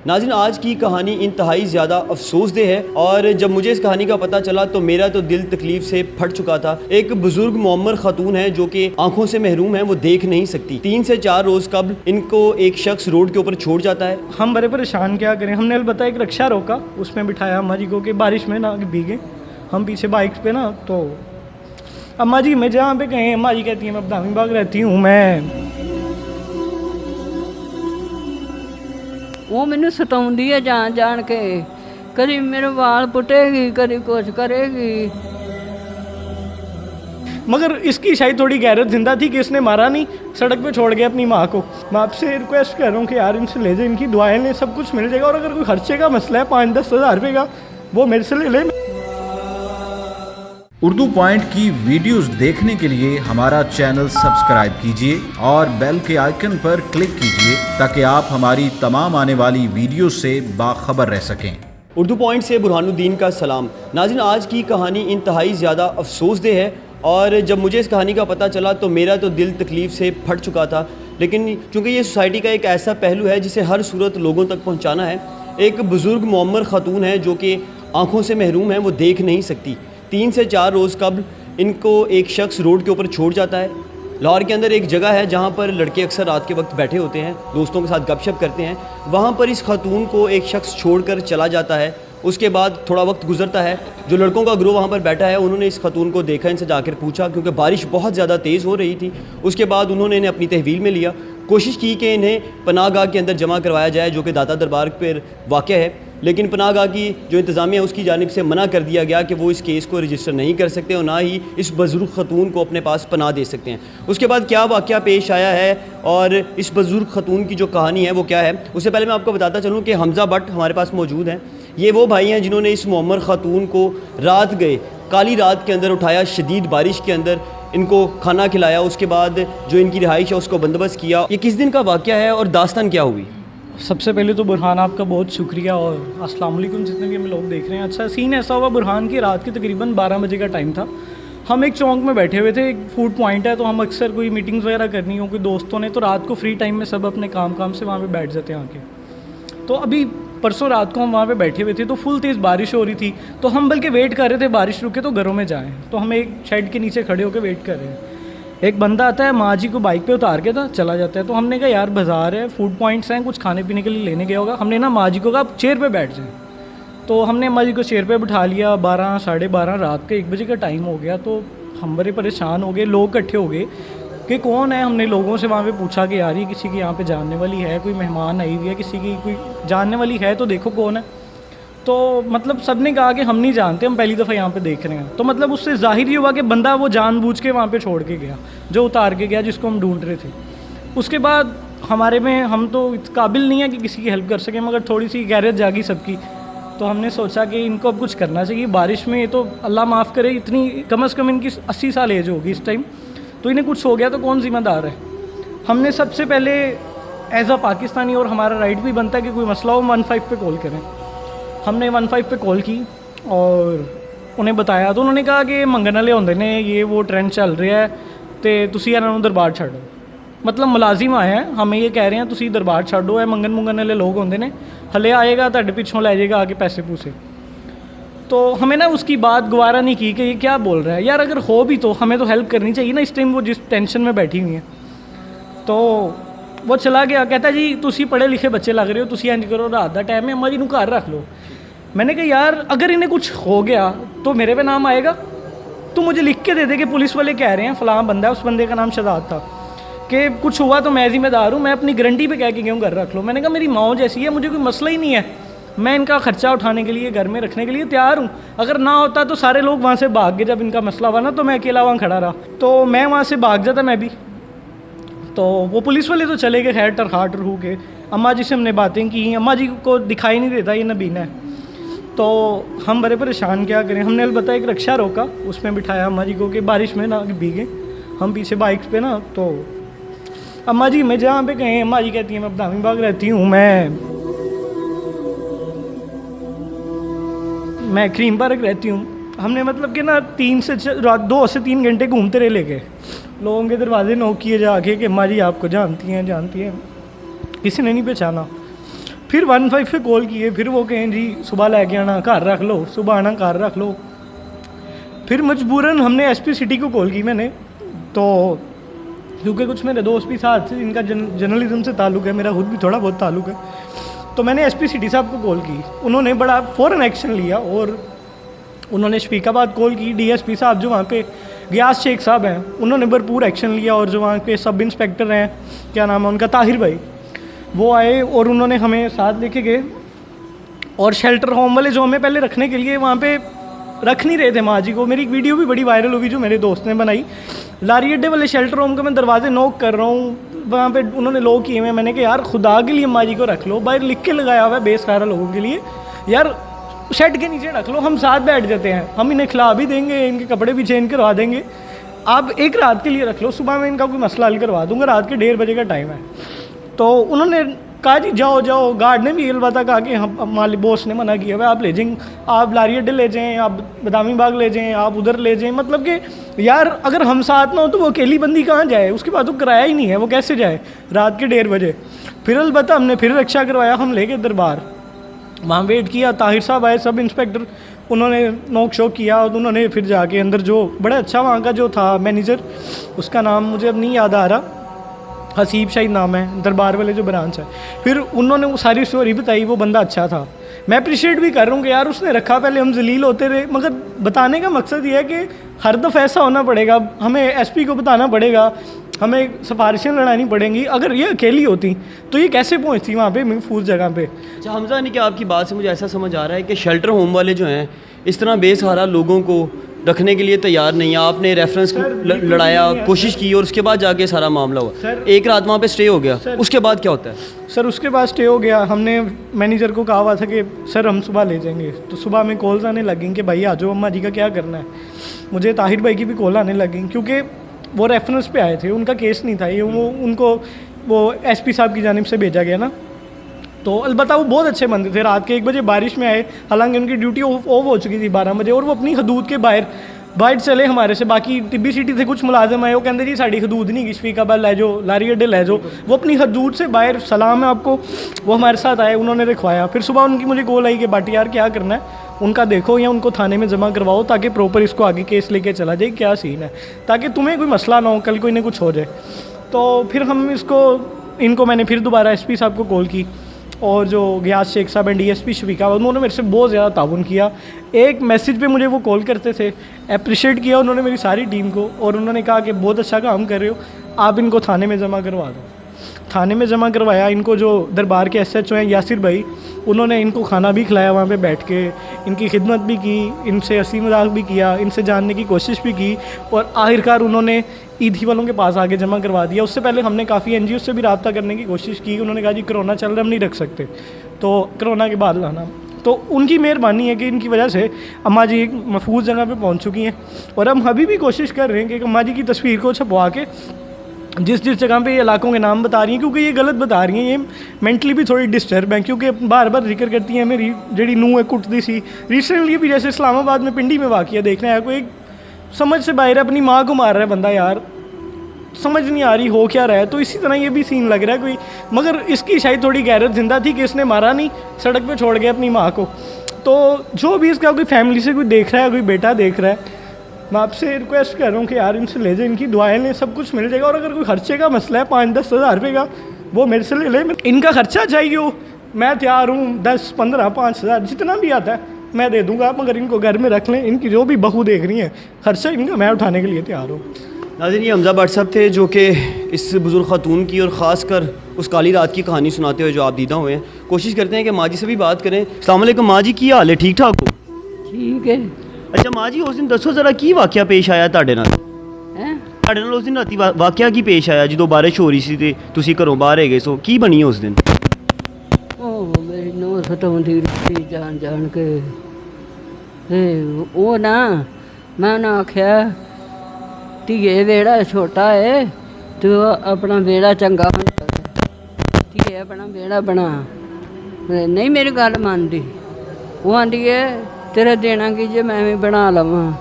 नाज़रीन, आज की कहानी इंतहाई ज़्यादा अफसोसदेह है और जब मुझे इस कहानी का पता चला तो मेरा तो दिल तकलीफ से फट चुका था। एक बुजुर्ग मुअम्मर खातून है जो कि आंखों से महरूम है, वो देख नहीं सकती। 3 से 4 रोज़ कबल इनको एक शख्स रोड के ऊपर छोड़ जाता है। हम बड़े परेशान, क्या करें। हमने अलबत्ता एक रिक्शा रोका, उसमें बिठाया अम्मा जी को कि बारिश में ना भीगे। हम पीछे बाइक पे ना, तो अम्मा जी मैं जहाँ पे कहें, अम्मा जी कहती हैं मैं बदामी बाग रहती हूँ। वो मैनू सताउंदी है जान जान के, कभी मेरे वाल पुटेगी, कभी कुछ करेगी। मगर इसकी शायद थोड़ी गैरत जिंदा थी कि इसने मारा नहीं, सड़क पे छोड़ गया अपनी माँ को। मैं आपसे रिक्वेस्ट कर रहा हूँ कि यार इनसे ले जाए, इनकी दुआएं ले, सब कुछ मिल जाएगा। और अगर कोई खर्चे का मसला है 5-10 हज़ार रुपये का, वो मेरे से ले ले। उर्दू पॉइंट की वीडियोस देखने के लिए हमारा चैनल सब्सक्राइब कीजिए और बेल के आइकन पर क्लिक कीजिए ताकि आप हमारी तमाम आने वाली वीडियो से बाखबर रह सकें। उर्दू पॉइंट से बुरहानुद्दीन का सलाम। नाज़रीन, आज की कहानी इंतहाई ज़्यादा अफसोसदेह है और जब मुझे इस कहानी का पता चला तो मेरा तो दिल तकलीफ़ से फट चुका था। लेकिन चूँकि ये सोसाइटी का एक ऐसा पहलू है जिसे हर सूरत लोगों तक पहुँचाना है। एक बुज़ुर्ग मुअम्मर खातून है जो कि आँखों से महरूम है, वो देख नहीं सकती। 3 से 4 रोज़ कबल इनको एक शख्स रोड के ऊपर छोड़ जाता है। लाहौर के अंदर एक जगह है जहाँ पर लड़के अक्सर रात के वक्त बैठे होते हैं, दोस्तों के साथ गपशप करते हैं। वहाँ पर इस खातून को एक शख्स छोड़कर चला जाता है। उसके बाद थोड़ा वक्त गुजरता है, जो लड़कों का ग्रुप वहाँ पर बैठा है उन्होंने इस खातून को देखा, इनसे जाकर पूछा क्योंकि बारिश बहुत ज़्यादा तेज़ हो रही थी। उसके बाद उन्होंने इन्हें अपनी तहवील में लिया, कोशिश की कि इन्हें पनाहगाह के अंदर जमा करवाया जाए जो कि दाता दरबार पर वाक़ है। लेकिन पनाहगाह की जो इंतज़ामिया है उसकी जानिब से मना कर दिया गया कि वो इस केस को रजिस्टर नहीं कर सकते और ना ही इस बुज़ुर्ग खतून को अपने पास पनाह दे सकते हैं। उसके बाद क्या वाक़या पेश आया है और इस बुज़ुर्ग खतून की जो कहानी है वो क्या है, उससे पहले मैं आपको बताता चलूँ कि हमज़ा भट्ट हमारे पास मौजूद हैं। ये वो भाई हैं जिन्होंने इस मुअम्मर खातून को रात गए काली रात के अंदर उठाया, शदीद बारिश के अंदर इनको खाना खिलाया, उसके बाद जो इनकी रिहाइश है उसको बंदोबस्त किया। ये किस दिन का वाक़या है और दास्तान क्या हुई? सबसे पहले तो बुरहान आपका बहुत शुक्रिया और अस्सलाम वालेकुम जितने भी हमें लोग देख रहे हैं। अच्छा सीन ऐसा हुआ, बुरहान की रात की तकरीबन 12 बजे का टाइम था। हम एक चौंक में बैठे हुए थे, एक फूड पॉइंट है, तो हम अक्सर कोई मीटिंग्स वगैरह करनी हो कोई दोस्तों ने, तो रात को फ्री टाइम में सब अपने काम से वहाँ पे बैठ जाते हैं आके। तो अभी परसों रात को हम वहाँ पे बैठे हुए थे तो फुल तेज़ बारिश हो रही थी, तो हम बल्कि वेट कर रहे थे बारिश रुके तो घरों में जाएँ। तो हम एक शेड के नीचे खड़े होकर वेट कर रहे हैं। एक बंदा आता है, माँ जी को बाइक पे उतार के था चला जाता है। तो हमने कहा यार बाज़ार है, फूड पॉइंट्स हैं, कुछ खाने पीने के लिए लेने गया होगा। हमने ना माँ जी को कहा आप चेयर पे बैठ जाएं। तो हमने माँ जी को चेयर पे बिठा लिया। 12 साढ़े 12 रात का 1 बजे का टाइम हो गया। तो हम बड़े परेशान हो गए, लोग इकट्ठे हो गए कि कौन है। हमने लोगों से वहाँ पे पूछा कि यार ये किसी की यहाँ पे जानने वाली है, कोई मेहमान आई हुई है, किसी की कोई जानने वाली है तो देखो कौन है। तो मतलब सब ने कहा कि हम नहीं जानते, हम पहली दफ़ा यहाँ पे देख रहे हैं। तो मतलब उससे ज़ाहिर ही हुआ कि बंदा वो जानबूझ के वहाँ पे छोड़ के गया, जो उतार के गया, जिसको हम ढूंढ रहे थे। उसके बाद हमारे में, हम तो इस काबिल नहीं है कि किसी की हेल्प कर सकें, मगर थोड़ी सी गैरत जागी सबकी। तो हमने सोचा कि इनको अब कुछ करना चाहिए। बारिश में तो अल्लाह माफ़ करे, इतनी कम से कम इनकी 80 साल एज होगी इस टाइम, तो इन्हें कुछ हो गया तो कौन ज़िम्मेदार है। हमने सबसे पहले एज़ अ पाकिस्तानी, और हमारा राइट भी बनता है कि कोई मसला हो 15 पे कॉल करें। हमने 15 पे कॉल की और उन्हें बताया, तो उन्होंने कहा कि मंगन वाले होंदे ने, ये वो ट्रेंड चल रहा है, तो तुसी इन्होंने दरबार छाड़ो। मतलब मुलाजिम आए हैं, हमें ये कह रहे हैं तुसी दरबार छाड़ो, है मंगन मुंगन वाले लोग होंदे ने, हले आएगा तुहाडे पिछों लै जाएगा आके पैसे पूसे। तो हमें ना उसकी बात गवारा नहीं की कि ये क्या बोल रहा है। यार अगर हो भी तो हमें तो हेल्प करनी चाहिए ना, इस टाइम वो जिस टेंशन में बैठी हुई हैं। तो वो चला गया, कहता जी तुसी पढ़े लिखे बच्चे लग रहे हो, तुसी इंज करो, रात का टाइम है, अम्मा जी नूं घर रख लो। मैंने कहा यार अगर इन्हें कुछ हो गया तो मेरे पे नाम आएगा, तो मुझे लिख के दे दे कि पुलिस वाले कह रहे हैं फ़लाँ बंदा है, उस बंदे का नाम शहजाद था, कि कुछ हुआ तो मैं ज़िम्मेदार हूँ, मैं अपनी गारंटी पे कह के क्यों घर रख लो। मैंने कहा मेरी माँ जैसी है, मुझे कोई मसला ही नहीं है, मैं इनका ख़र्चा उठाने के लिए, घर में रखने के लिए तैयार हूँ। अगर ना होता तो सारे लोग वहाँ से भाग गए, जब इनका मसला हुआ ना तो मैं अकेला वहाँ खड़ा रहा, तो मैं वहाँ से भाग जाता मैं भी। तो वो पुलिस वाले तो चले गए खैर टरहा टरहू के। अम्मा जी से हमने बातें की, अम्मा जी को दिखाई नहीं देता ये नबीना है। तो हम बड़े परेशान, क्या करें। हमने अलबत्ता एक रिक्शा रोका, उसमें बिठाया अम्मा जी को कि बारिश में ना भीगे। हम पीछे बाइक पे ना, तो अम्मा जी मैं जहाँ पे कहें, अम्मा जी कहती हैं मैं बदामी बाग रहती हूँ, मैं क्रीम पार्क रहती हूँ। हमने मतलब कि ना 2 से 3 घंटे घूमते रहे लेके, लोगों के दरवाजे नोक किए जाके कि अम्मा जी आपको जानती हैं, किसी ने नहीं पहचाना। फिर 15 पे कॉल किए, फिर वो कहें जी सुबह लेके आना, घर रख लो, सुबह आना घर रख लो। फिर मजबूरन हमने एसपी सिटी को कॉल की मैंने, तो क्योंकि कुछ मेरे दोस्त भी साथ थे जिनका जर्नलिज्म से ताल्लुक़ है, मेरा खुद भी थोड़ा बहुत ताल्लुक़ है, तो मैंने एसपी सिटी साहब को कॉल की। उन्होंने बड़ा फ़ौरन एक्शन लिया और उन्होंने शफीकाबाद कॉल की। डीएसपी साहब जो वहाँ पे गयास शेख साहब हैं, उन्होंने भरपूर एक्शन लिया। और जो वहाँ पे सब इंस्पेक्टर हैं, क्या नाम है उनका, ताहिर भाई, वो आए और उन्होंने हमें साथ लेके गए। और शेल्टर होम वाले जो हमें पहले रखने के लिए वहाँ पे रख नहीं रहे थे माँ जी को, मेरी एक वीडियो भी बड़ी वायरल हुई जो मेरे दोस्त ने बनाई। लारी अड्डे वाले शेल्टर होम का मैं दरवाजे नॉक कर रहा हूँ, वहाँ पे उन्होंने लॉक किए हुए हैं। मैंने कहा यार खुदा के लिए माँ जी को रख लो, बाहर लिख के लगाया हुआ है बेसहारा लोगों के लिए, यार शेड के नीचे रख लो, हम साथ बैठ जाते हैं, हम इन्हें खिला भी देंगे, इनके कपड़े भी चेंज करवा देंगे, आप एक रात के लिए रख लो, सुबह में इनका कोई मसला हल करवा दूंगा, रात के 1:30 बजे का टाइम है। तो उन्होंने कहा जी जाओ जाओ, गार्ड ने भी ये बात कहा कि हम मालिक बॉस ने मना किया हुआ, आप ले जाएंगे, आप लारी अड्डे ले जाएँ, आप बदामी बाग ले जाएँ, आप उधर ले जाएँ। मतलब कि यार अगर हम साथ ना हो तो वो अकेली बंदी कहाँ जाए, उसके बाद तो किराया ही नहीं है, वो कैसे जाए रात के 1:30 बजे। फिर अलबत्ता हमने फिर रक्षा करवाया, हम ले गए दरबार, वहाँ वेट किया। ताहिर साहब आए, सब इंस्पेक्टर, उन्होंने नोक शोक किया और उन्होंने फिर जाके अंदर जो बड़ा अच्छा वहाँ का जो था मैनेजर, उसका नाम मुझे अब नहीं याद आ रहा, हसीब शायद नाम है, दरबार वाले जो ब्रांच है, फिर उन्होंने वो सारी स्टोरी बताई। वो बंदा अच्छा था, मैं अप्रिशिएट भी कर रहा हूँ कि यार उसने रखा। पहले हम जलील होते रहे, मगर बताने का मकसद ये है कि हर दफ़ा ऐसा होना पड़ेगा, हमें एसपी को बताना पड़ेगा, हमें सिफारिशें लड़ानी पड़ेंगी। अगर ये अकेली होती तो ये कैसे पहुँचती वहाँ पे महफूज जगह पे। अच्छा हमजा नहीं कि आपकी बात से मुझे ऐसा समझ आ रहा है कि शेल्टर होम वाले जो हैं इस तरह बेसहारा लोगों को रखने के लिए तैयार नहीं है, आपने रेफरेंस लड़ाया, कोशिश की और उसके बाद जाके सारा मामला हुआ। एक रात वहाँ पे स्टे हो गया, उसके बाद क्या होता है? सर उसके बाद स्टे हो गया, हमने मैनेजर को कहा हुआ था कि सर हम सुबह ले जाएंगे, तो सुबह में कॉल्स आने लगेंगे कि भाई आ जाओ, अम्मा जी का क्या करना है। मुझे ताहिर भाई की भी कॉल आने लगी, क्योंकि वो रेफरेंस पे आए थे, उनका केस नहीं था ये, वो उनको वो एसपी साहब की जानिब से भेजा गया ना। तो अलबत्ता वो बहुत अच्छे बंदे थे, रात के 1 बजे बारिश में आए, हालांकि उनकी ड्यूटी ऑफ हो चुकी थी 12 बजे, और वो अपनी हदूद के बाहर चले हमारे से। बाकी टिब्बी सिटी से कुछ मुलाजिम आए, वो कहते जी साड़ी हदूद नहीं, शफीकाबाद ले जाओ, लारी अड्डे ले जाओ, वो अपनी हदूद से बाहर, सलाम है आपको, वो हमारे साथ आए, उन्होंने रखवाया। फिर सुबह उनकी मुझे कॉल आई कि बाटी यार क्या करना है, उनका देखो या उनको थाने में जमा करवाओ ताकि प्रॉपर इसको आगे केस लेके चला जाए, क्या सीन है, ताकि तुम्हें कोई मसला ना हो, कल कोई ना कुछ हो जाए। तो फिर हम इनको मैंने फिर दोबारा एसपी साहब को कॉल की, और जो गयास शेख साहब एंड डीएसपी शफीका, उन्होंने मेरे से बहुत ज़्यादा ताउन किया। एक मैसेज पे मुझे वो कॉल करते थे, अप्रिशिएट किया उन्होंने मेरी सारी टीम को, और उन्होंने कहा कि बहुत अच्छा काम कर रहे हो, आप इनको थाने में जमा करवा दो। थाने में जमा करवाया इनको। जो दरबार के एसएचओ हैं यासिर भाई, उन्होंने इनको खाना भी खिलाया वहाँ पे बैठ के, इनकी खिदमत भी की, इनसे हंसी मजाक भी किया, इनसे जानने की कोशिश भी की, और आखिरकार उन्होंने ईदी वालों के पास आके जमा करवा दिया। उससे पहले हमने काफ़ी एनजीओ से भी रब्ता करने की कोशिश की, उन्होंने कहा जी कोरोना चल रहा है, हम नहीं रख सकते, तो कोरोना के बाद लाना। तो उनकी मेहरबानी है कि इनकी वजह से अम्मा जी एक महफूज जगह पे पहुंच चुकी हैं, और हम अभी भी कोशिश कर रहे हैं कि अम्मा जी की तस्वीर को छपवा के जिस जगह पे ये इलाकों के नाम बता रही हैं, क्योंकि ये गलत बता रही हैं, ये मेंटली भी थोड़ी डिस्टर्ब हैं, क्योंकि बार बार जिक्र करती हैं मेरी जी नूह है कुटदी सी। रिसेंटली भी जैसे इस्लामाबाद में पिंडी में वाक़या देखना है, कोई समझ से बाहर अपनी माँ को मार रहा है बंदा, यार समझ नहीं आ रही हो क्या रहा है। तो इसी तरह ये भी सीन लग रहा है कोई, मगर इसकी शायद थोड़ी गैरत जिंदा थी कि इसने मारा नहीं, सड़क पे छोड़ गया अपनी माँ को। तो जो भी इसका कोई फैमिली से कोई देख रहा है, कोई बेटा देख रहा है, मैं आपसे रिक्वेस्ट कर रहा हूँ कि यार इनसे ले जाए, इनकी दुआएं लें, सब कुछ मिल जाएगा। और अगर कोई खर्चे का मसला है 5-10 हज़ार रुपये का, वो मेरे से ले लें। इनका खर्चा चाहिए हो, मैं तैयार हूँ, 10, 15, 5 हज़ार जितना भी आता है मैं दे दूँगा, मगर इनको घर में रख लें। इनकी जो भी बहू देख रही हैं, खर्चा इनका मैं उठाने के लिए तैयार हूँ। नाज़रीन, ये हमजा भट्ट साहब थे जो कि इस बुज़ुर्ग खातून की और ख़ास कर उस काली रात की कहानी सुनाते हुए जो आप दीदा हुए हैं। कोशिश करते हैं कि माँ जी से भी बात करें। अस्सलाम वालेकुम माँ जी, की हाल है, ठीक ठाक हो? ठीक है। अच्छा माँ जी, उस दिन दसो जरा की वाक़या पेश आया ਤੁਹਾਡੇ ਨਾਲ? ਤੁਹਾਡੇ ਨਾਲ ਉਸ ਦਿਨ ਰਾਤੀ ਵਾਕਿਆ ਕੀ ਪੇਸ਼ ਆਇਆ ਜਦੋਂ ਬਾਰਿਸ਼ ਹੋ ਰਹੀ ਸੀ ਤੇ ਤੁਸੀਂ ਘਰੋਂ ਬਾਹਰ ਹੈਗੇ ਸੋ? ਕੀ ਬਣੀ ਉਸ ਦਿਨ? ਉਹ ਮੇਰੀ ਨੂੰਹ ਸਤਾਉਂਦੀ ਰਹੀ ਜਾਣ ਕੇ, ਤੇ ਉਹ ਨਾ ਮੈਂ ਨਾ ਆਖਿਆ ਧੀਏ ਵਿਹੜਾ ਛੋਟਾ ਹੈ, ਤੂੰ ਆਪਣਾ ਵਿਹੜਾ ਚੰਗਾ ਬਣਾ, ਧੀਏ ਆਪਣਾ ਵਿਹੜਾ ਬਣਾ। ਨਹੀਂ ਮੇਰੀ ਗੱਲ ਮੰਨਦੀ, ਉਹ ਆਂਦੀ ਹੈ ਤੇਰਾ ਦੇਣਾ ਕੀ ਜੇ ਮੈਂ ਵੀ ਬਣਾ ਲਵਾਂ।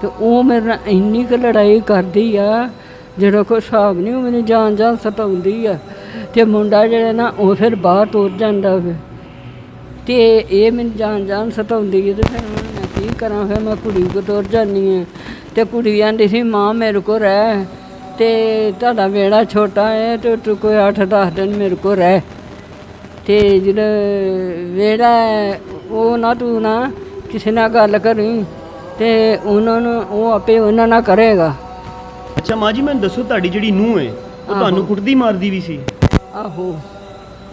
ਤੇ ਉਹ ਮੇਰੇ ਨਾਲ ਇੰਨੀ ਕੁ ਲੜਾਈ ਕਰਦੀ ਆ ਜਿਹੜਾ ਕੋਈ ਹਿਸਾਬ ਨਹੀਂ, ਉਹ ਮੈਨੂੰ ਜਾਨ ਸਤਾਉਂਦੀ ਆ। ਤੇ ਮੁੰਡਾ ਜਿਹੜਾ ਨਾ ਉਹ ਫਿਰ ਬਾਹਰ ਤੁਰ ਜਾਂਦਾ ਵੇ ਤੇ ਇਹ ਮੈਨੂੰ ਜਾਣ ਸਤਾਉਂਦੀ ਹੈ ਤੇ ਫਿਰ ਹੁਣ ਮੈਂ ਕੀ ਕਰਾਂ। ਫਿਰ ਮੈਂ ਕੁੜੀ ਕੋ ਤੁਰ ਜਾਂਦੀ ਹਾਂ ਤੇ ਕੁੜੀ ਆਂਦੀ ਸੀ ਮਾਂ ਮੇਰੇ ਕੋ ਰਹਿ ਤੇ ਤੁਹਾਡਾ ਵਿਹੜਾ ਛੋਟਾ ਹੈ ਤੇ ਤੂੰ ਕੋਈ 8-10 ਦਿਨ ਮੇਰੇ ਕੋ ਰਹਿ ਤੇ ਜਿਹੜਾ ਵਿਹੜਾ ਉਹ ਨਾ ਤੂੰ ਨਾ ਕਿਸੇ ਨਾਲ ਗੱਲ ਕਰੀ ਤੇ ਉਹਨਾਂ ਨੂੰ ਉਹ ਆਪੇ ਉਹਨਾਂ ਨਾਲ ਕਰੇਗਾ। ਅੱਛਾ ਮਾਂ ਜੀ ਮੈਨੂੰ ਦੱਸੋ, ਤੁਹਾਡੀ ਜਿਹੜੀ ਨੂੰਹ ਹੈ ਉਹ ਤੁਹਾਨੂੰ ਕੁੱਟਦੀ ਮਾਰਦੀ ਵੀ ਸੀ? ਆਹੋ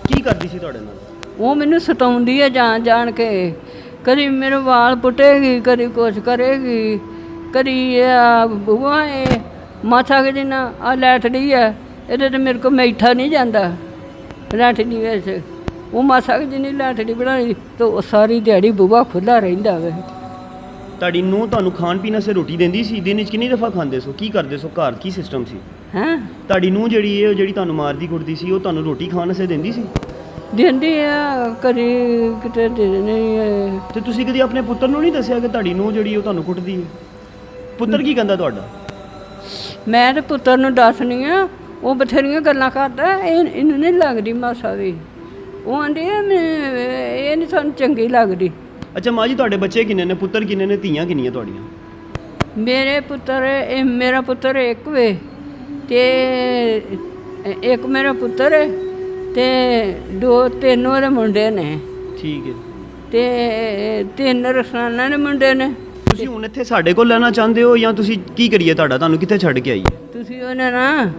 ਕੀ ਕਰਦੀ ਸੀ ਤੁਹਾਡੇ ਨਾਲ? ਉਹ ਮੈਨੂੰ ਸਤਾਉਂਦੀ ਹੈ ਜਾਣ ਕੇ। ਕਦੀ ਮੇਰੇ ਵਾਲ ਪੁੱਟੇਗੀ, ਕਦੀ ਕੁਛ ਕਰੇਗੀ, ਕਦੀ ਬੂਆ ਇਹ ਮਾਥਾ ਕਿ ਜਿੰਨਾ ਆ ਲੈਟੜੀ ਹੈ ਇਹਦੇ ਤੇ ਮੇਰੇ ਕੋਲ ਮੈਠਾ ਨਹੀਂ ਜਾਂਦਾ ਲੈਟੜੀ ਵਿੱਚ। ਉਹ ਮਾਸਾ ਕਿ ਜਿੰਨੀ ਲੈਟੜੀ ਬਣਾਈ ਤਾਂ ਉਹ ਸਾਰੀ ਦਿਹਾੜੀ ਬੂਆ ਖੁੱਲ੍ਹਾ ਰਹਿੰਦਾ ਵੇ। ਤੁਹਾਡੀ ਨੂੰਹ ਤੁਹਾਨੂੰ ਖਾਣ ਪੀਣ ਵਾਸਤੇ ਰੋਟੀ ਦਿੰਦੀ ਸੀ? ਦਿਨ ਵਿੱਚ ਕਿੰਨੀ ਦਫਾ ਖਾਂਦੇ ਸੋ? ਕੀ ਕਰਦੇ ਸੋ? ਘਰ ਕੀ ਸਿਸਟਮ ਸੀ? ਹੈਂ ਤੁਹਾਡੀ ਨੂੰਹ ਜਿਹੜੀ ਹੈ, ਉਹ ਜਿਹੜੀ ਤੁਹਾਨੂੰ ਮਾਰਦੀ ਕੁੱਟਦੀ ਸੀ, ਉਹ ਤੁਹਾਨੂੰ ਰੋਟੀ ਖਾਣ ਵਾਸਤੇ ਦਿੰਦੀ ਸੀ? ਦਿੰਦੀ ਆ ਕਦੀ ਕਿਤੇ ਦੇ ਨਹੀਂ ਹੈ। ਤੇ ਤੁਸੀਂ ਕਦੀ ਆਪਣੇ ਪੁੱਤਰ ਨੂੰ ਨਹੀਂ ਦੱਸਿਆ ਕਿ ਤੁਹਾਡੀ ਨੂੰਹ ਜਿਹੜੀ ਉਹ ਤੁਹਾਨੂੰ ਕੁੱਟਦੀ ਹੈ? ਪੁੱਤਰ ਕੀ ਕਹਿੰਦਾ ਤੁਹਾਡਾ? ਮੈਂ ਤੇ ਪੁੱਤਰ ਨੂੰ ਦੱਸਣੀ ਆ, ਉਹ ਬਥੇਰੀਆਂ ਗੱਲਾਂ ਕਰਦਾ, ਇਹਨੂੰ ਨਹੀਂ ਲੱਗਦੀ ਮਾਸਾ ਵੀ। ਉਹ ਆਂਦੀ ਇਹ ਨਹੀਂ ਸਾਨੂੰ ਚੰਗੀ ਲੱਗਦੀ। ਅੱਛਾ ਮਾਂ ਜੀ, ਤੁਹਾਡੇ ਬੱਚੇ ਕਿੰਨੇ ਨੇ? ਪੁੱਤਰ ਕਿੰਨੇ ਨੇ? ਧੀਆਂ ਕਿੰਨੀਆਂ ਤੁਹਾਡੀਆਂ? ਮੇਰੇ ਪੁੱਤਰ ਮੇਰਾ ਪੁੱਤਰ ਇੱਕ ਵੇ ਤੇ ਇੱਕ ਮੇਰਾ ਪੁੱਤਰ ਹੈ ਤੇ 2-3 ਉਹਦੇ ਮੁੰਡੇ ਨੇ ਠੀਕ ਹੈ। ਤੇ 3 ਰਸਾਨਾ ਦੇ ਮੁੰਡੇ ਨੇ। ਤੁਸੀਂ ਹੁਣ ਇੱਥੇ ਸਾਡੇ ਕੋਲ ਲੈਣਾ ਚਾਹੁੰਦੇ ਹੋ ਜਾਂ ਤੁਸੀਂ ਕੀ ਕਰੀਏ? ਤੁਹਾਨੂੰ ਕਿੱਥੇ ਛੱਡ ਕੇ ਆਈਏ? ਤੁਸੀਂ ਉਹਨੇ ਨਾ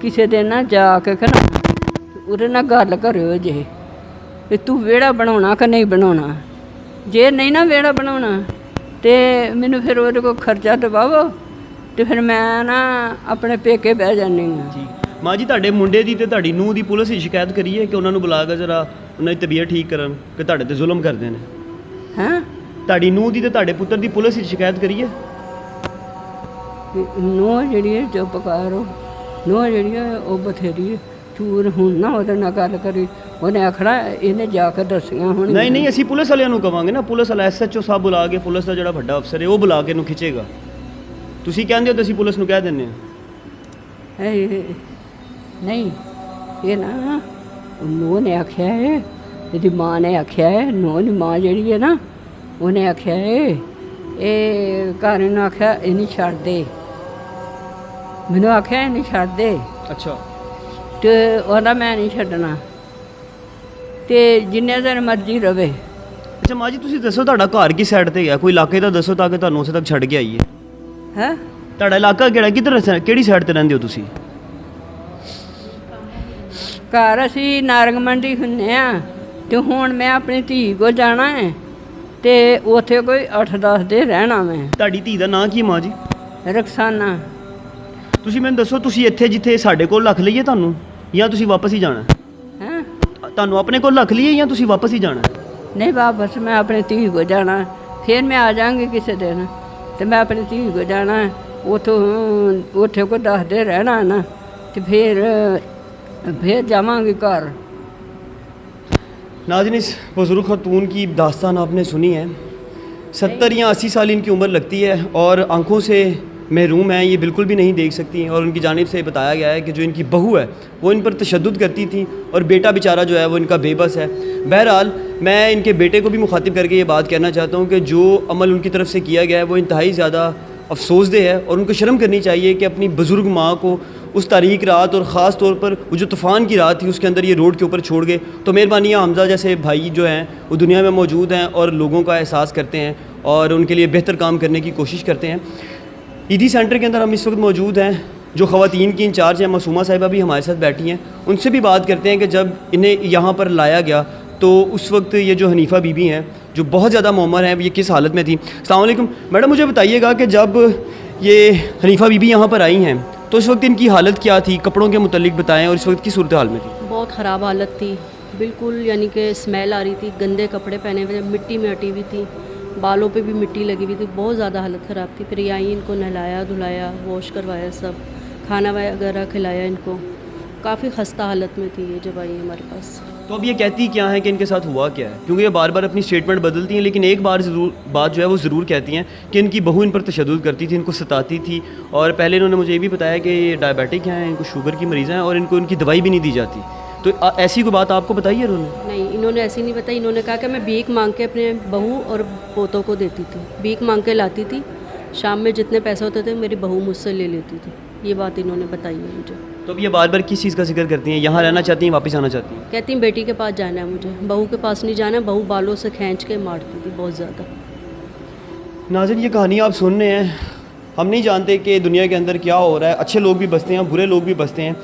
ਕਿਸੇ ਦੇ ਨਾ ਜਾ ਕੇ ਖਣਾ ਉਹਦੇ ਨਾਲ ਗੱਲ ਕਰਿਓ ਜੇ ਵੀ ਤੂੰ ਵਿਹੜਾ ਬਣਾਉਣਾ ਕਿ ਨਹੀਂ ਬਣਾਉਣਾ। ਜੇ ਨਹੀਂ ਨਾ ਵਿਹੜਾ ਬਣਾਉਣਾ ਤੇ ਮੈਨੂੰ ਫਿਰ ਉਹਦੇ ਕੋਲ ਖਰਚਾ ਦਵਾਵੋ ਤੇ ਫਿਰ ਮੈਂ ਨਾ ਆਪਣੇ ਪੇਕੇ ਬਹਿ ਜਾਂਦੀ ਹਾਂ। ਠੀਕ ਮਾਂ ਜੀ, ਤੁਹਾਡੇ ਮੁੰਡੇ ਦੀ ਤੇ ਤੁਹਾਡੀ ਨੂੰਹ ਦੀ ਪੁਲਿਸ 'ਚ ਸ਼ਿਕਾਇਤ ਕਰੀਏ ਕਿ ਉਹਨਾਂ ਨੂੰ ਬੁਲਾ ਕੇ ਜਰਾ ਉਹਨਾਂ ਦੀ ਤਬੀਅਤ ਠੀਕ ਕਰਨ ਕਿ ਤੁਹਾਡੇ ਤੇ ਜ਼ੁਲਮ ਕਰਦੇ ਨੇ? ਹੈਂ ਤੁਹਾਡੀ ਨੂੰਹ ਦੀ ਤੇ ਤੁਹਾਡੇ ਪੁੱਤਰ ਦੀ ਪੁਲਿਸ 'ਚ ਸ਼ਿਕਾਇਤ ਕਰੀਏ? ਨੂੰਹ ਜਿਹੜੀ ਹੈ ਚੁੱਪ ਕਰੋ। ਨੂੰਹ ਜਿਹੜੀ ਹੈ ਉਹ ਬਥੇਰੀ ਚੂਰ ਹੁਣ ਨਾ ਉਹਦੇ ਨਾਲ ਗੱਲ ਕਰੀ। ਉਹਨੇ ਆਖਣਾ ਇਹਨੇ ਜਾ ਕੇ ਦੱਸੀਆਂ ਹੁਣ। ਨਹੀਂ ਅਸੀਂ ਪੁਲਿਸ ਵਾਲਿਆਂ ਨੂੰ ਕਵਾਂਗੇ ਨਾ। ਪੁਲਿਸ ਵਾਲਾ SHO ਸਾਹਿਬ ਬੁਲਾ ਕੇ, ਪੁਲਿਸ ਦਾ ਜਿਹੜਾ ਵੱਡਾ ਅਫਸਰ ਹੈ ਉਹ ਬੁਲਾ ਕੇ ਇਹਨੂੰ ਖਿੱਚੇਗਾ। ਤੁਸੀਂ ਕਹਿੰਦੇ ਹੋ ਤਾਂ ਅਸੀਂ ਪੁਲਿਸ ਨੂੰ ਕਹਿ ਦਿੰਦੇ ਹਾਂ। ਨਹੀਂ ਇਹ ਨਾ ਨੂੰਹ ਨੇ ਆਖਿਆ ਹੈ, ਇਹਦੀ ਮਾਂ ਨੇ ਆਖਿਆ ਹੈ, ਨੂੰਹ ਦੀ ਮਾਂ ਜਿਹੜੀ ਹੈ ਨਾ ਉਹਨੇ ਆਖਿਆ ਹੈ ਇਹ ਘਰ ਨੂੰ ਆਖਿਆ ਇਹ ਨਹੀਂ ਛੱਡ ਦੇ। ਮੈਨੂੰ ਆਖਿਆ ਇਹ ਨਹੀਂ ਛੱਡ ਦੇ ਅੱਛਾ। ਤੇ ਉਹਦਾ ਮੈਂ ਨਹੀਂ ਛੱਡਣਾ ਤੇ ਜਿੰਨੇ ਦਿਨ ਮਰਜ਼ੀ ਰਵੇ। ਅੱਛਾ ਮਾਂ ਜੀ, ਤੁਸੀਂ ਦੱਸੋ ਤੁਹਾਡਾ ਘਰ ਕੀ ਸਾਈਡ ਤੇ ਹੈ? ਕੋਈ ਇਲਾਕੇ ਦਾ ਦੱਸੋ ਤਾਂ ਕਿ ਤੁਹਾਨੂੰ ਉਸੇ ਤੱਕ ਛੱਡ ਕੇ ਆਈਏ। ਹੈਂ ਤੁਹਾਡਾ ਇਲਾਕਾ ਕਿਹੜਾ? ਕਿਹੜੀ ਸਾਈਡ ਤੇ ਰਹਿੰਦੇ ਹੋ ਤੁਸੀਂ? ਘਰ ਅਸੀਂ ਨਾਰੰਗ ਮੰਡੀ ਹੁੰਦੇ ਆ ਤੇ ਹੁਣ ਮੈਂ ਆਪਣੀ ਧੀ ਕੋਲ ਜਾਣਾ ਹੈ ਤੇ ਉੱਥੇ ਕੋਈ 8-10 ਦਿਨ ਰਹਿਣਾ ਮੈਂ। ਤੁਹਾਡੀ ਧੀ ਦਾ ਨਾਂ ਕੀ ਹੈ ਮਾਂ ਜੀ? ਰਕਸਾਨਾ। ਤੁਸੀਂ ਮੈਨੂੰ ਦੱਸੋ, ਤੁਸੀਂ ਇੱਥੇ ਜਿੱਥੇ ਸਾਡੇ ਕੋਲ ਰੱਖ ਲਈਏ ਤੁਹਾਨੂੰ ਜਾਂ ਤੁਸੀਂ ਵਾਪਸ ਹੀ ਜਾਣਾ? ਹੈਂ ਤੁਹਾਨੂੰ ਆਪਣੇ ਕੋਲ ਰੱਖ ਲਈਏ ਜਾਂ ਤੁਸੀਂ ਵਾਪਸ ਹੀ ਜਾਣਾ? ਨਹੀਂ ਵਾਪਸ ਮੈਂ ਆਪਣੀ ਧੀ ਕੋਲ ਜਾਣਾ। ਫਿਰ ਮੈਂ ਆ ਜਾਵਾਂਗੀ ਕਿਸੇ ਦਿਨ ਤੇ ਮੈਂ ਆਪਣੀ ਧੀ ਕੋਲ ਜਾਣਾ। ਉੱਥੇ ਕੋਈ 10 ਦਿਨ ਰਹਿਣਾ ਨਾ ਤੇ फिर जावांगे घर। नाज़रीन, इस बुज़ुर्ग ख़तून की दास्तान आपने सुनी है। 70 या 80 साल इनकी उम्र लगती है और आंखों से महरूम हैं, ये बिल्कुल भी नहीं देख सकती। और उनकी जानिब से बताया गया है कि जो इनकी बहू है वो इन पर तशद्दुद करती थी और बेटा बेचारा जो है वो इनका बेबस है। बहरहाल मैं इनके बेटे को भी मुखातिब करके ये बात कहना चाहता हूँ कि जो अमल उनकी तरफ से किया गया है वो इंतहाई ज़्यादा अफसोसदेह है और उनको शर्म करनी चाहिए कि अपनी बुज़ुर्ग माँ को उस तारीक रात और ख़ास तौर पर वो जो तूफ़ान की रात थी उसके अंदर ये रोड के ऊपर छोड़ गए। तो मेहरबानी हमज़ा जैसे भाई जो हैं वो दुनिया में मौजूद हैं और लोगों का एहसास करते हैं और उनके लिए बेहतर काम करने की कोशिश करते हैं। ईदी सेंटर के अंदर हम इस वक्त मौजूद हैं। जो ख़वातीन की इंचार्ज हैं मासूमा साहिबा भी हमारे साथ बैठी हैं। उनसे भी बात करते हैं कि जब इन्हें यहाँ पर लाया गया तो उस वक्त ये जो हनीफ़ा बीबी हैं जो बहुत ज़्यादा मौमर हैं, ये किस हालत में थी? अस्सलाम वालेकुम मैडम, मुझे बताइएगा कि जब ये हनीफ़ा बीबी यहाँ पर आई हैं तो इस वक्त इनकी हालत क्या थी? कपड़ों के मुतालिक बताएं और इस वक्त की सूरत हाल में थी। बहुत ख़राब हालत थी बिल्कुल, यानी कि स्मेल आ रही थी, गंदे कपड़े पहने हुए, मिट्टी में हटी हुई थी, बालों पे भी मिट्टी लगी हुई थी, बहुत ज़्यादा हालत ख़राब थी। फिर ये आई, इनको नहलाया धुलाया, वॉश करवाया, सब खाना वगैरह खिलाया इनको। काफ़ी ख़स्ता हालत में थी ये जब आई हमारे पास। तो अब ये कहती क्या है कि इनके साथ हुआ क्या है? क्योंकि ये बार बार अपनी स्टेटमेंट बदलती हैं, लेकिन एक बार बात जो है वो ज़रूर कहती हैं कि इनकी बहू इन पर तशद्दुद करती थी, इनको सताती थी। और पहले इन्होंने मुझे ये भी बताया कि ये डायबिटिक हैं, इनको शुगर की मरीज़ हैं और इनको इनकी दवाई भी नहीं दी जाती। तो ऐसी कोई बात आपको बताई है उन्होंने? नहीं, इन्होंने ऐसी नहीं बताई। इन्होंने कहा कि मैं भीख मांग के अपने बहू और पोतों को देती थी, भीख मांग के लाती थी, शाम में जितने पैसे होते थे मेरी बहू मुझसे ले लेती थी। ये बात इन्होंने बताई है मुझे। तो अब ये बार बार किस चीज़ का जिक्र करती हैं? यहाँ रहना चाहती हैं, वापस आना चाहती हैं? कहती बेटी के पास जाना है मुझे, बहू के पास नहीं जाना है। बहू बालों से खींच के मारती थी बहुत ज़्यादा। नाज़रीन, ये कहानी आप सुन रहे हैं। हम नहीं जानते कि दुनिया के अंदर क्या हो रहा है, अच्छे लोग भी बसते हैं, बुरे लोग भी बसते हैं,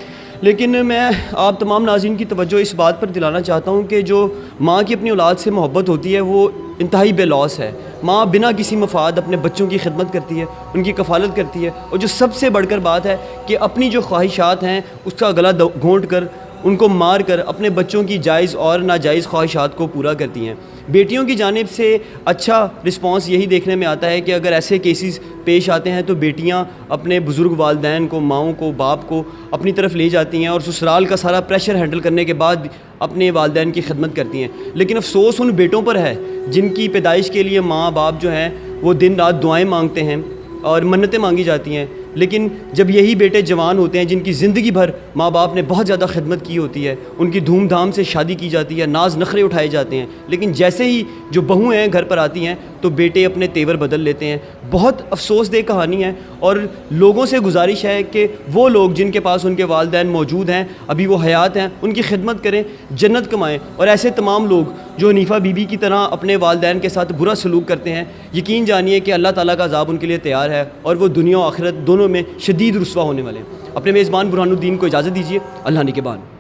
लेकिन मैं आप तमाम नाज़रीन की तवज्जो इस बात पर दिलाना चाहता हूँ कि जो माँ की अपनी औलाद से मोहब्बत होती है वो इंतहाई बेलौस है। माँ बिना किसी मफाद अपने बच्चों की खिदमत करती है, उनकी कफ़ालत करती है, और जो सबसे बढ़कर बात है कि अपनी जो ख्वाहिशात हैं उसका गला घोंट कर, उनको मार कर अपने बच्चों की जायज़ और नाजायज़ ख्वाहिशात को पूरा करती हैं। बेटियों की जानिब से अच्छा रिस्पांस यही देखने में आता है कि अगर ऐसे केसेस पेश आते हैं तो बेटियां अपने बुज़ुर्ग वालिदैन को, माओं को, बाप को अपनी तरफ ले जाती हैं और ससुराल का सारा प्रेशर हैंडल करने के बाद अपने वालिदैन की खिदमत करती हैं। लेकिन अफसोस उन बेटों पर है जिनकी पैदाइश के लिए माँ बाप जो हैं वो दिन रात दुआएँ मांगते हैं और मन्नतें मांगी जाती हैं, लेकिन जब यही बेटे जवान होते हैं जिनकी ज़िंदगी भर माँ बाप ने बहुत ज़्यादा खिदमत की होती है, उनकी धूमधाम से शादी की जाती है, नाज नखरे उठाए जाते हैं, लेकिन जैसे ही जो बहू हैं घर पर आती हैं तो बेटे अपने तेवर बदल लेते हैं। बहुत अफसोसदेह कहानी है और लोगों से गुजारिश है कि वो लोग जिनके पास उनके वालिदैन मौजूद हैं, अभी वो हयात हैं, उनकी खिदमत करें, जन्नत कमाएँ। और ऐसे तमाम लोग जो हनीफ़ा बीबी की तरह अपने वालिदैन के साथ बुरा सलूक करते हैं, यकीन जानिए कि अल्लाह ताला का अज़ाब उनके लिए तैयार है और वो दुनिया और आखिरत दोनों में शदीद रुस्वा होने वाले हैं। अपने मेज़बान बुरहानुद्दीन को इजाज़त दीजिए। अल्लाह निगहबान।